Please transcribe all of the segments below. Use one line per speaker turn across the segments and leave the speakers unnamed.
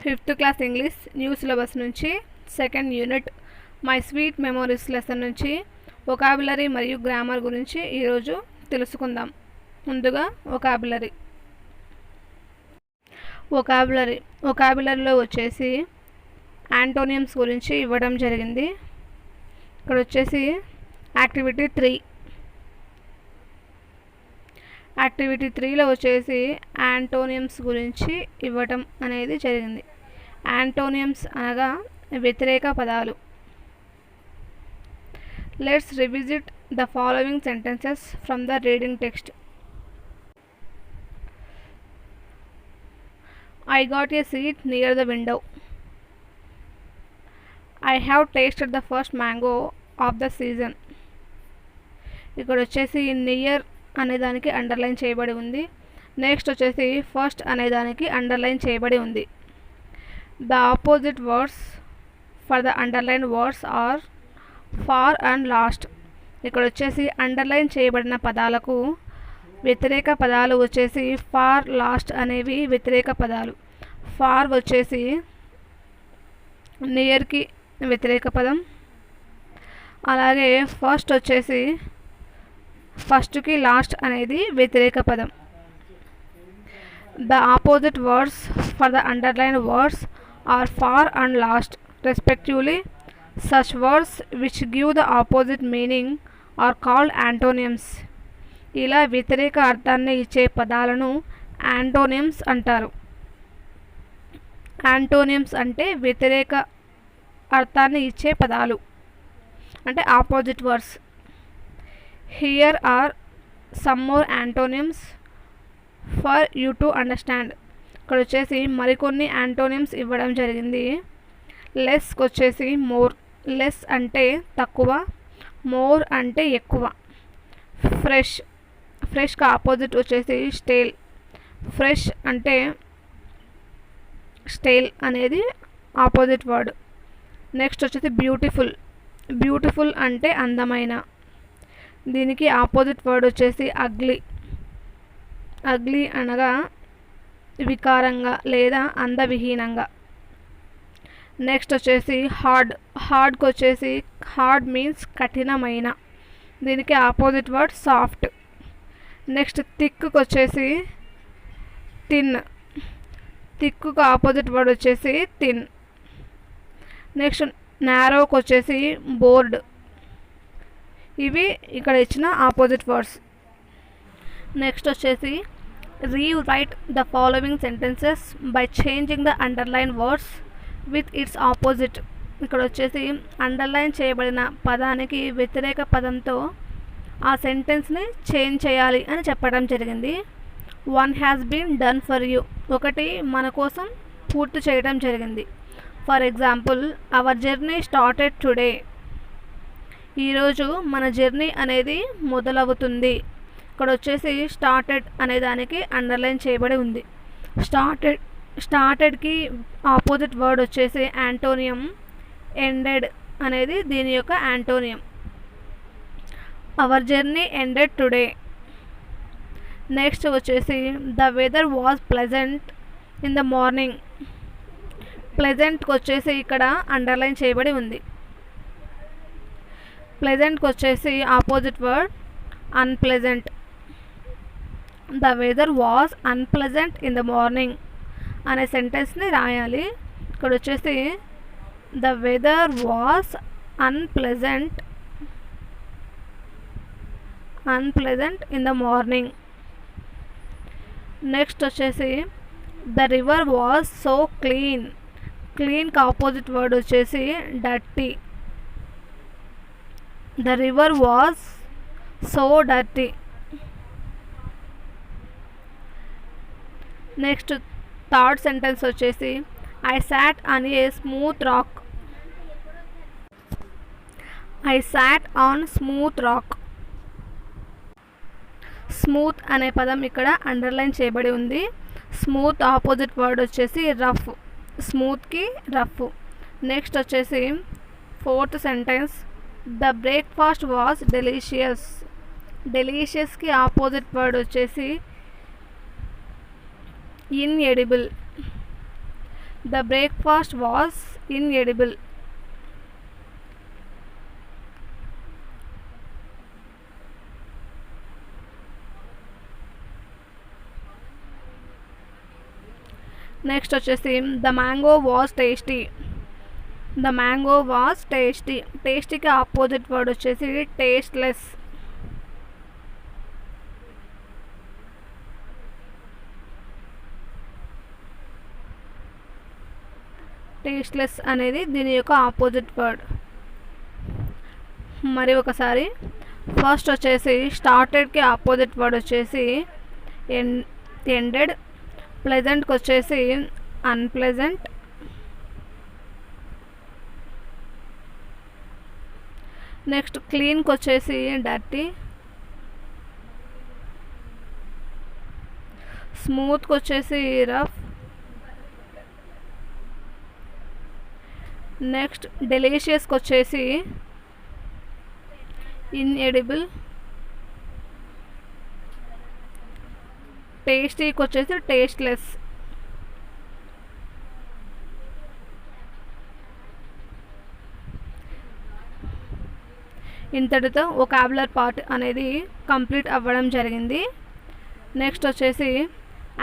5th class English new syllabus నుంచి second unit my sweet memories lesson నుంచి vocabulary మరియు grammar గురించి ఈరోజు తెలుసుకుందాం. ముందుగా వొకాబులరీలో వచ్చేసి యాంటోనియమ్స్ గురించి ఇవ్వడం జరిగింది. ఇక్కడ వచ్చేసి యాక్టివిటీ 3లో వచ్చేసి యాంటోనియమ్స్ గురించి ఇవ్వటం అనేది జరిగింది. యాంటోనియమ్స్ అనగా వ్యతిరేక పదాలు. Let's revisit the following sentences from the reading text. I got a seat near the window. I have tasted the first mango of the season. ఇక్కడ వచ్చేసి నియర్ అనేదానికి అండర్లైన్ చేయబడి ఉంది. నెక్స్ట్ వచ్చేసి ఫస్ట్ అనేదానికి అండర్లైన్ చేయబడి ఉంది. The opposite words for the underline words are far and lost. ఇక్కడ వచ్చేసి అండర్లైన్ చేయబడిన పదాలకు వ్యతిరేక పదాలు వచ్చేసి ఫార్, లాస్ట్ అనేవి వ్యతిరేక పదాలు. ఫార్ వచ్చేసి నియర్కి వ్యతిరేక పదం. అలాగే ఫస్ట్ వచ్చేసి ఫస్ట్కి లాస్ట్ అనేది వ్యతిరేక పదం. The opposite words for the underline words are far and lost respectively. Such words which give the opposite meaning are called antonyms. ఇలా వ్యతిరేక అర్థాన్ని ఇచ్చే పదాలను యాంటోనియమ్స్ అంటారు. యాంటోనియమ్స్ అంటే వ్యతిరేక అర్థాన్ని ఇచ్చే పదాలు, అంటే opposite words. Here are some more antonyms for you to understand. ఇక్కడ వచ్చేసి మరికొన్ని యాంటోనియమ్స్ ఇవ్వడం జరిగింది. లెస్కి వచ్చేసి మోర్. లెస్ అంటే తక్కువ, మోర్ అంటే ఎక్కువ. ఫ్రెష్కి ఆపోజిట్ వచ్చేసి స్టేల్. ఫ్రెష్ అంటే స్టేల్ అనేది ఆపోజిట్ వర్డ్. నెక్స్ట్ వచ్చేసి బ్యూటిఫుల్ అంటే అందమైన. దీనికి ఆపోజిట్ వర్డ్ వచ్చేసి అగ్లీ అనగా వికారంగా లేదా అందవిహీనంగా. నెక్స్ట్ వచ్చేసి హార్డ్కి వచ్చేసి హార్డ్ మీన్స్ కఠినమైన. దీనికి ఆపోజిట్ వర్డ్ సాఫ్ట్. నెక్స్ట్ థిక్కి వచ్చేసి థిక్కు ఆపోజిట్ వర్డ్ వచ్చేసి థిన్. నెక్స్ట్ నారోకి వచ్చేసి బోర్డ్. ఇవి ఇక్కడ ఇచ్చిన ఆపోజిట్ వర్డ్స్. నెక్స్ట్ వచ్చేసి rewrite the following sentences by changing the underline words with its opposite. ఇక్కడ వచ్చేసి అండర్లైన్ చేయబడిన పదానికి వ్యతిరేక పదంతో ఆ సెంటెన్స్ని చేంజ్ చేయాలి అని చెప్పడం జరిగింది. One has been done for you. ఒకటి మన కోసం పూర్తి చేయడం జరిగింది. For example, our journey started today. ఈరోజు మన జర్నీ అనేది మొదలవుతుంది. ఇక్కడ వచ్చేసి స్టార్టెడ్ అనే దానికి అండర్లైన్ చేయబడి ఉంది. స్టార్టెడ్కి ఆపోజిట్ వర్డ్ వచ్చేసి యాంటోనియం ఎండెడ్ అనేది దీని యొక్క antonym. Our journey ended today. Next వచ్చేసి the weather was pleasant in the morning. ప్లెజెంట్కి వచ్చేసి ఇక్కడ అండర్లైన్ చేయబడి ఉంది. ప్లెజెంట్కి వచ్చేసి opposite word unpleasant. The weather was unpleasant in the morning అనే సెంటెన్స్ని రాయాలి. ఇక్కడ వచ్చేసి the weather was unpleasant in the morning. Next వచ్చేసి ద రివర్ వాజ్ సో క్లీన్కి ఆపోజిట్ వర్డ్ వచ్చేసి dirty. The river was so dirty. Next third sentence వచ్చేసి I sat on a smooth rock. Smooth అనే పదం ఇక్కడ అండర్లైన్ చేయబడి ఉంది. Smooth opposite word వచ్చేసి రఫ్. స్మూత్కి రఫ్. నెక్స్ట్ వచ్చేసి fourth sentence the breakfast was డెలీషియస్కి ఆపోజిట్ వర్డ్ వచ్చేసి inedible. The breakfast was inedible. Next వచ్చేసి the mango was tasty. The mango was tasty. టేస్టీకి ఆపోజిట్ వర్డ్ వచ్చేసి టేస్ట్లెస్. టేస్ట్లెస్ అనేది దీని యొక్క ఆపోజిట్ వర్డ్. మరి ఒకసారి ఫస్ట్ వచ్చేసి స్టార్టెడ్కి ఆపోజిట్ వర్డ్ వచ్చేసి ఎండెడ్. ప్లెజెంట్కి వచ్చేసి అన్ప్లెజెంట్. నెక్స్ట్ క్లీన్కి వచ్చేసి డర్టీ. స్మూత్కి వచ్చేసి రఫ్. నెక్స్ట్ డెలీషియస్కి వచ్చేసి ఇన్ఎడిబుల్. టేస్టీకి వచ్చేసి టేస్ట్లెస్. ఇంతటితో వొకాబులర్ పార్ట్ అనేది కంప్లీట్ అవ్వడం జరిగింది. నెక్స్ట్ వచ్చేసి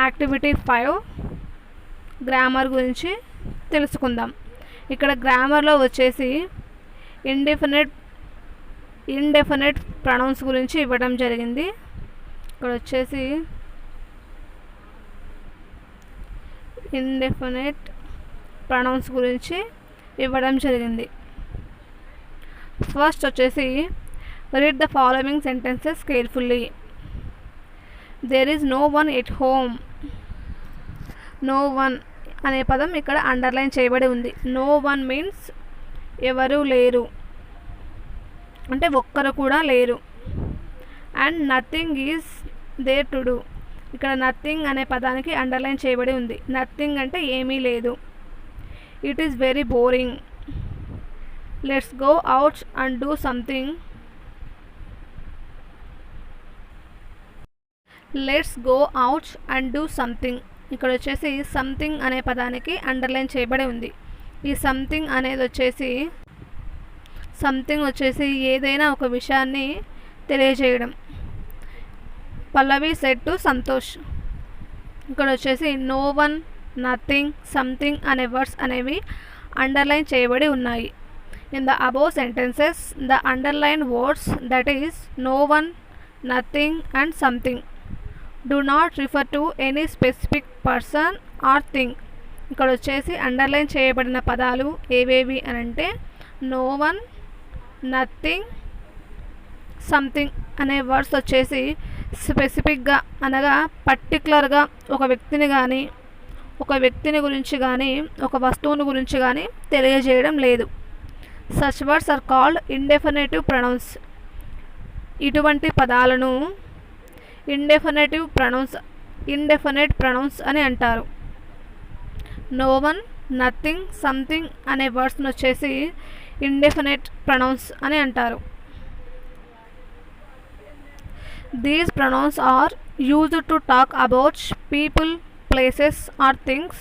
యాక్టివిటీ 5 గ్రామర్ గురించి తెలుసుకుందాం. ఇక్కడ గ్రామర్లో వచ్చేసి ఇండెఫినెట్ ప్రొనౌన్స్ గురించి ఇవ్వడం జరిగింది. ఇక్కడ వచ్చేసి ఇండెఫినెట్ ప్రొనౌన్స్ గురించి ఇవ్వడం జరిగింది. ఫస్ట్ వచ్చేసి read the following sentences carefully. There is no one at home. No one అనే పదం ఇక్కడ అండర్లైన్ చేయబడి ఉంది. నో వన్ మీన్స్ ఎవరు లేరు, అంటే ఒక్కరు కూడా లేరు. And nothing is there to do. ఇక్కడ నథింగ్ అనే పదానికి అండర్లైన్ చేయబడి ఉంది. నథింగ్ అంటే ఏమీ లేదు. It is very boring. Let's go out and do something. Let's go out and do something. ఇక్కడ వచ్చేసి సంథింగ్ అనే పదానికి అండర్లైన్ చేయబడి ఉంది. ఈ సంథింగ్ అనేది వచ్చేసి ఏదైనా ఒక విషయాన్ని తెలియజేయడం. Pallavi said to Santosh. ఇక్కడ వచ్చేసి నో వన్, నథింగ్, సంథింగ్ అనే వర్డ్స్ అనేవి అండర్లైన్ చేయబడి ఉన్నాయి. In the above sentences the underline words that is no one, nothing and something do not refer to any specific person or thing. ఇక్కడ వచ్చేసి underline చేయబడిన పదాలు ఏవేవి అని అంటే నో వన్, నథింగ్, సంథింగ్ అనే వర్డ్స్ వచ్చేసి స్పెసిఫిక్గా అనగా పర్టికులర్గా ఒక వ్యక్తిని కానీ, ఒక వ్యక్తిని గురించి కానీ, ఒక వస్తువుని గురించి కానీ తెలియజేయడం లేదు. Such words are called indefinitive pronouns. ఇటువంటి పదాలను ఇండెఫినేట్ ప్రొనౌన్స్ అని అంటారు. నో వన్, నథింగ్, సంథింగ్ అనే వర్డ్స్ని వచ్చేసి ఇండెఫినేట్ ప్రొనౌన్స్ అని అంటారు. These pronouns are used to talk about people, places or things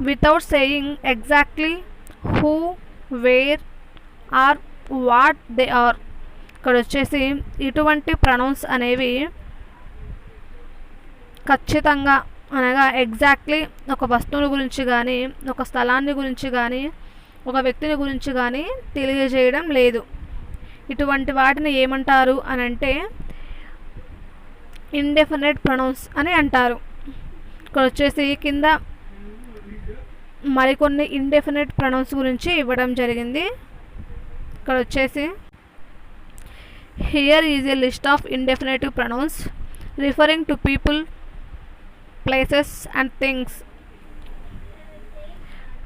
without saying exactly who, where or what they are. ఇక్కడ వచ్చేసి ఇటువంటి ప్రొనౌన్స్ అనేవి ఖచ్చితంగా అనగా ఎగ్జాక్ట్లీ ఒక వస్తువుని గురించి కానీ, ఒక స్థలాన్ని గురించి కానీ, ఒక వ్యక్తిని గురించి కానీ తెలియజేయడం లేదు. ఇటువంటి వాటిని ఏమంటారు అని అంటే ఇండెఫినెట్ ప్రొనౌన్స్ అని అంటారు. ఇక్కడ వచ్చేసి కింద మరికొన్ని ఇండెఫినెట్ ప్రొనౌన్స్ గురించి ఇవ్వడం జరిగింది. ఇక్కడ వచ్చేసి here is a list of indefinitive pronouns referring to people, places and things.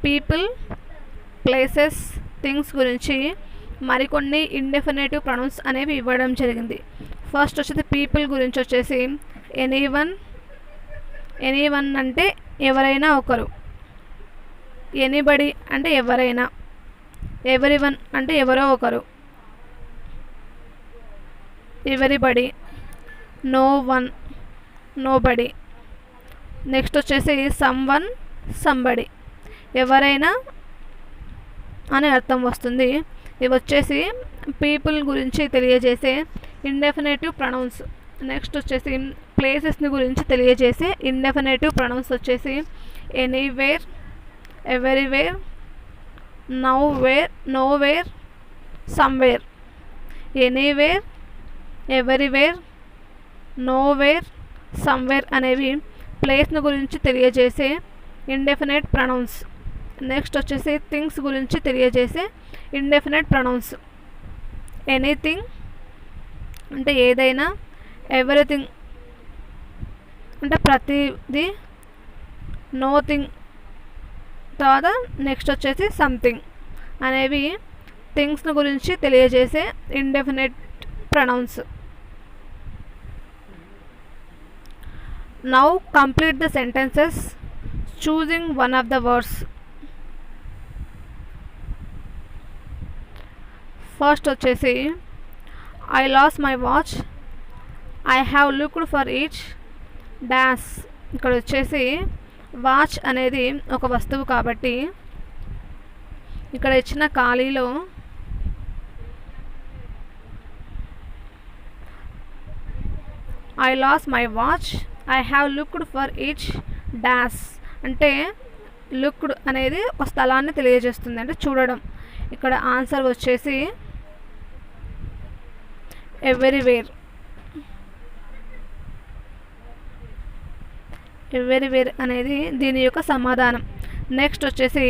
People, places, things గురించి మరికొన్ని ఇండెఫినేటివ్ ప్రొనౌన్స్ అనేవి ఇవ్వడం జరిగింది. ఫస్ట్ వచ్చేసి పీపుల్ గురించి వచ్చేసి ఎనీవన్. ఎనీవన్ అంటే ఎవరైనా ఒకరు. ఎనీబడి అంటే ఎవరైనా. ఎవరీవన్ అంటే ఎవరో ఒకరు. Everybody. No one, nobody. Next వచ్చేసి సమ్వన్, సంబడి. ఎవరైనా అని అర్థం వస్తుంది. ఇవి వచ్చేసి పీపుల్ గురించి తెలియజేసే ఇండెఫినేటివ్ ప్రొనౌన్స్. నెక్స్ట్ వచ్చేసి ప్లేసెస్ని గురించి తెలియజేసే ఇండెఫినేటివ్ ప్రొనౌన్స్ వచ్చేసి anywhere, everywhere, nowhere, nowhere, somewhere. Anywhere, everywhere, nowhere, somewhere అనేవి ప్లేస్ని గురించి తెలియజేసే ఇండెఫినెట్ ప్రొనౌన్స్. నెక్స్ట్ వచ్చేసి థింగ్స్ గురించి తెలియజేసే ఇండెఫినెట్ ప్రొనౌన్స్. ఎనీథింగ్ అంటే ఏదైనా, ఎవ్రీథింగ్ అంటే ప్రతిదీ, నోథింగ్ తర్వాత నెక్స్ట్ వచ్చేసి సంథింగ్ అనేవి థింగ్స్ని గురించి తెలియజేసే indefinite pronouns. Now complete the sentences choosing one of the words. First వచ్చేసి I lost my watch, I have looked for it dash. ఇక్కడ వచ్చేసి వాచ్ అనేది ఒక వస్తువు కాబట్టి ఇక్కడ ఇచ్చిన ఖాళీలో I lost my watch, I have looked for it dash అంటే లుక్డ్ అనేది ఒక స్థలాన్ని తెలియజేస్తుంది, అంటే చూడడం. ఇక్కడ ఆన్సర్ వచ్చేసి ఎవరీవేర్. ఎవరీవేర్ అనేది దీని యొక్క సమాధానం. నెక్స్ట్ వచ్చేసి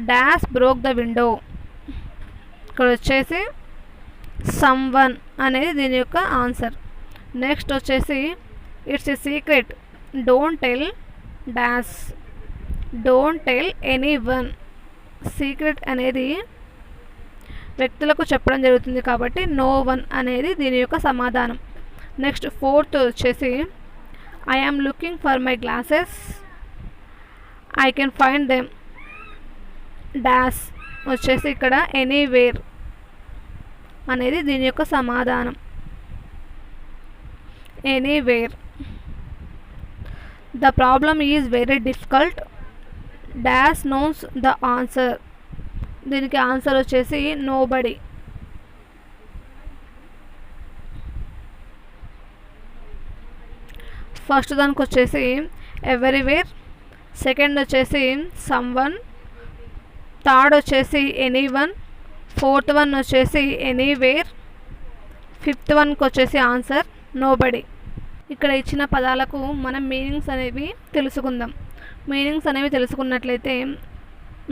డాష్ బ్రోక్ ద విండో. ఇక్కడ వచ్చేసి సమ్వన్ అనేది దీని యొక్క ఆన్సర్. నెక్స్ట్ వచ్చేసి it's a secret, don't tell dash, don't tell any one. Secret అనేది వ్యక్తులకు చెప్పడం జరుగుతుంది కాబట్టి నో వన్ అనేది దీని యొక్క సమాధానం. నెక్స్ట్ ఫోర్త్ వచ్చేసి I am looking for my glasses, I can find them dash వచ్చేసి ఇక్కడ ఎనీవేర్ అనేది దీని యొక్క సమాధానం. Anywhere. The problem is very difficult, dash knows the answer. దీనికి ఆన్సర్ వచ్చేసి నోబడి. ఫస్ట్ దానికి వచ్చేసి ఎవరీవేర్, సెకండ్ వచ్చేసి సమ్వన్, థర్డ్ వచ్చేసి ఎనీవన్, ఫోర్త్ వన్ వచ్చేసి ఎనీవేర్, ఫిఫ్త్ వన్కి వచ్చేసి ఆన్సర్ నోబడి. ఇక్కడ ఇచ్చిన పదాలకు మనం మీనింగ్స్ అనేవి తెలుసుకుందాం. మీనింగ్స్ అనేవి తెలుసుకున్నట్లయితే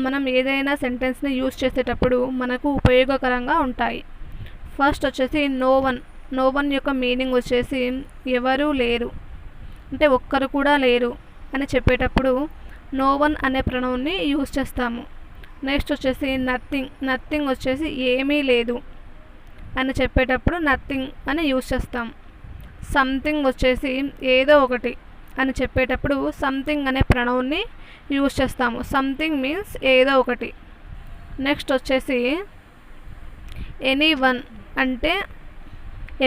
మనం ఏదైనా సెంటెన్స్ని యూజ్ చేసేటప్పుడు మనకు ఉపయోగకరంగా ఉంటాయి. ఫస్ట్ వచ్చేసి నో వన్. నో వన్ యొక్క మీనింగ్ వచ్చేసి ఎవరు లేరు, అంటే ఒక్కరు కూడా లేరు అని చెప్పేటప్పుడు నో వన్ అనే ప్రొనౌన్ని యూజ్ చేస్తాము. నెక్స్ట్ వచ్చేసి నథింగ్. నథింగ్ వచ్చేసి ఏమీ లేదు అని చెప్పేటప్పుడు నథింగ్ అని యూజ్ చేస్తాం. సంథింగ్ వచ్చేసి ఏదో ఒకటి అని చెప్పేటప్పుడు సంథింగ్ అనే ప్రొనౌన్ని యూజ్ చేస్తాము. సంథింగ్ మీన్స్ ఏదో ఒకటి. నెక్స్ట్ వచ్చేసి ఎనీ వన్ అంటే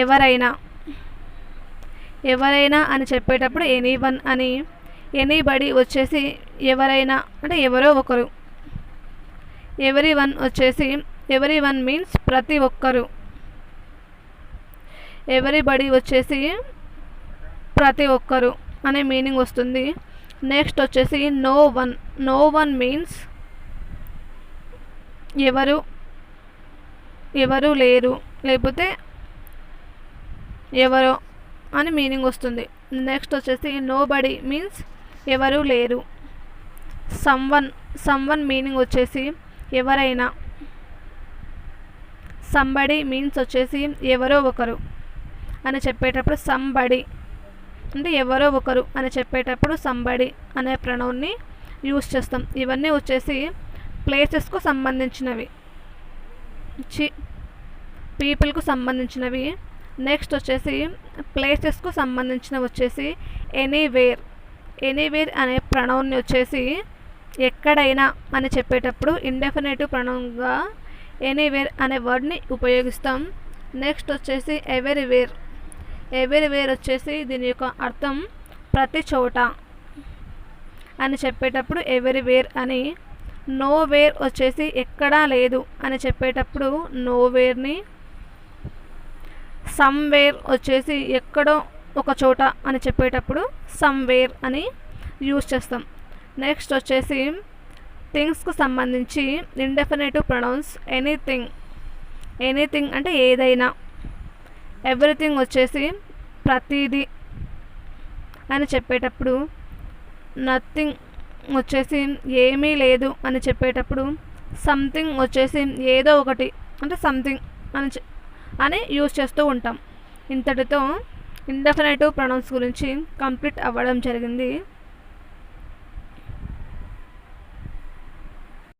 ఎవరైనా. ఎవరైనా అని చెప్పేటప్పుడు ఎనీ వన్ అని. ఎనీబడి వచ్చేసి ఎవరైనా అంటే ఎవరో ఒకరు. ఎవరీ వన్ వచ్చేసి ఎవరీ వన్ మీన్స్ ప్రతి ఒక్కరు. ఎవరీబడి వచ్చేసి ప్రతి ఒక్కరు అనే మీనింగ్ వస్తుంది. నెక్స్ట్ వచ్చేసి no one. No one means ఎవరు లేరు లేకపోతే ఎవరో అని మీనింగ్ వస్తుంది. నెక్స్ట్ వచ్చేసి నోబడి మీన్స్ ఎవరు లేరు. సమ్వన్ మీనింగ్ వచ్చేసి ఎవరైనా. సంబడి మీన్స్ వచ్చేసి ఎవరో ఒకరు అని చెప్పేటప్పుడు సంబడి అంటే ఎవరో ఒకరు అని చెప్పేటప్పుడు సంబడి అనే ప్రొనౌన్ని యూజ్ చేస్తాం. ఇవన్నీ వచ్చేసి ప్లేసెస్కు సంబంధించినవి, పీపుల్కు సంబంధించినవి. నెక్స్ట్ వచ్చేసి ప్లేసెస్కు సంబంధించినవి వచ్చేసి ఎనీవేర్. ఎనీవేర్ అనే ప్రొనౌన్ని వచ్చేసి ఎక్కడైనా అని చెప్పేటప్పుడు ఇండెఫినేటివ్ ప్రొనౌన్గా ఎనీవేర్ అనే వర్డ్ని ఉపయోగిస్తాం. నెక్స్ట్ వచ్చేసి ఎవరీవేర్. ఎవరీవేర్ వచ్చేసి దీని యొక్క అర్థం ప్రతి చోట అని చెప్పేటప్పుడు ఎవరీవేర్ అని. నో వేర్ వచ్చేసి ఎక్కడా లేదు అని చెప్పేటప్పుడు నో వేర్ని, సమ్వేర్ వచ్చేసి ఎక్కడో ఒక చోట అని చెప్పేటప్పుడు సమ్వేర్ అని యూజ్ చేస్తాం. నెక్స్ట్ వచ్చేసి థింగ్స్కు సంబంధించి ఇండెఫినేటివ్ ప్రొనౌన్స్ ఎనీథింగ్. ఎనీథింగ్ అంటే ఏదైనా. ఎవ్రీథింగ్ వచ్చేసి ప్రతిదీ అని చెప్పేటప్పుడు, నథింగ్ వచ్చేసి ఏమీ లేదు అని చెప్పేటప్పుడు, సంథింగ్ వచ్చేసి ఏదో ఒకటి అంటే సంథింగ్ అని యూజ్ చేస్తూ ఉంటాం. ఇంతటితో ఇండెఫినేటివ్ ప్రొనౌన్స్ గురించి కంప్లీట్ అవ్వడం జరిగింది.